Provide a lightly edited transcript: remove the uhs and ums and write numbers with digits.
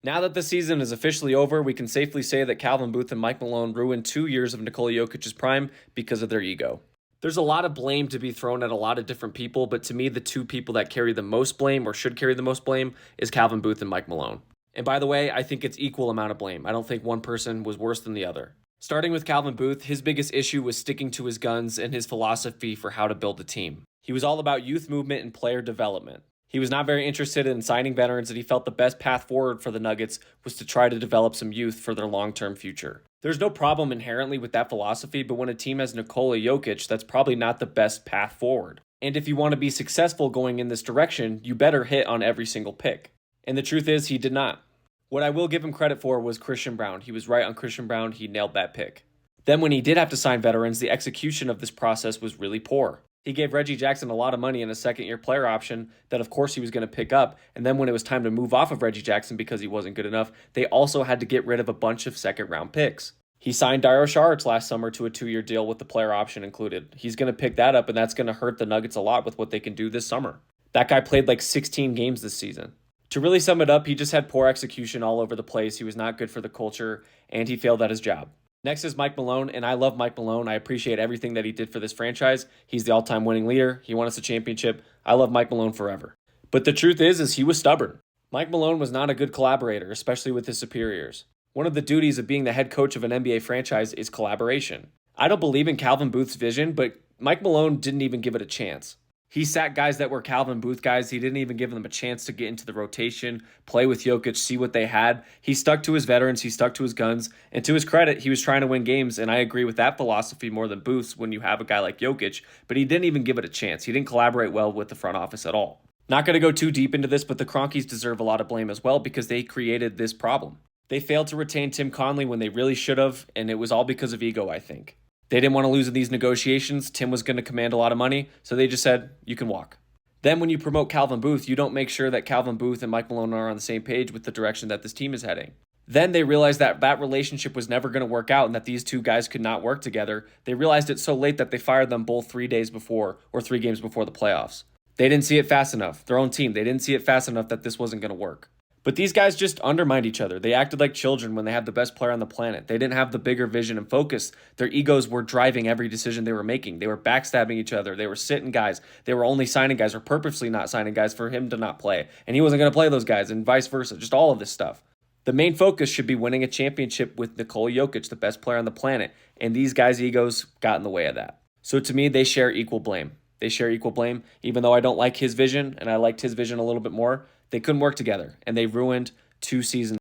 Now that the season is officially over, we can safely say that Calvin Booth and Mike Malone ruined 2 years of Nikola Jokic's prime because of their ego. There's a lot of blame to be thrown at a lot of different people, but to me, the two people that carry the most blame or should carry the most blame is Calvin Booth and Mike Malone. And by the way, I think it's equal amount of blame. I don't think one person was worse than the other. Starting with Calvin Booth, his biggest issue was sticking to his guns and his philosophy for how to build a team. He was all about youth movement and player development. He was not very interested in signing veterans, and he felt the best path forward for the Nuggets was to try to develop some youth for their long-term future. There's no problem inherently with that philosophy, but when a team has Nikola Jokic, that's probably not the best path forward. And if you want to be successful going in this direction, you better hit on every single pick. And the truth is, he did not. What I will give him credit for was Christian Braun. He was right on Christian Braun. He nailed that pick. Then when he did have to sign veterans, the execution of this process was really poor. He gave Reggie Jackson a lot of money in a second-year player option that, of course, he was going to pick up. And then when it was time to move off of Reggie Jackson because he wasn't good enough, they also had to get rid of a bunch of second-round picks. He signed Dario Saric last summer to a 2-year deal with the player option included. He's going to pick that up, and that's going to hurt the Nuggets a lot with what they can do this summer. That guy played like 16 games this season. To really sum it up, he just had poor execution all over the place. He was not good for the culture, and he failed at his job. Next is Mike Malone, and I love Mike Malone. I appreciate everything that he did for this franchise. He's the all-time winning leader. He won us a championship. I love Mike Malone forever. But the truth is he was stubborn. Mike Malone was not a good collaborator, especially with his superiors. One of the duties of being the head coach of an NBA franchise is collaboration. I don't believe in Calvin Booth's vision, but Mike Malone didn't even give it a chance. He sat guys that were Calvin Booth guys. He didn't even give them a chance to get into the rotation, play with Jokic, see what they had. He stuck to his veterans. He stuck to his guns. And to his credit, he was trying to win games. And I agree with that philosophy more than Booth's when you have a guy like Jokic. But he didn't even give it a chance. He didn't collaborate well with the front office at all. Not going to go too deep into this, but the Kroenkes deserve a lot of blame as well because they created this problem. They failed to retain Tim Connelly when they really should have, and it was all because of ego, I think. They didn't want to lose in these negotiations. Tim was going to command a lot of money, so they just said, you can walk. Then when you promote Calvin Booth, you don't make sure that Calvin Booth and Mike Malone are on the same page with the direction that this team is heading. Then they realized that that relationship was never going to work out and that these two guys could not work together. They realized it so late that they fired them both 3 days before or 3 games before the playoffs. They didn't see it fast enough. Their own team, they didn't see it fast enough that this wasn't going to work. But these guys just undermined each other. They acted like children when they had the best player on the planet. They didn't have the bigger vision and focus. Their egos were driving every decision they were making. They were backstabbing each other. They were sitting guys. They were only signing guys or purposely not signing guys for him to not play. And he wasn't going to play those guys and vice versa. Just all of this stuff. The main focus should be winning a championship with Nikola Jokic, the best player on the planet. And these guys' egos got in the way of that. So to me, they share equal blame. They share equal blame. Even though I don't like his vision and I liked his vision a little bit more, they couldn't work together. And they ruined 2 seasons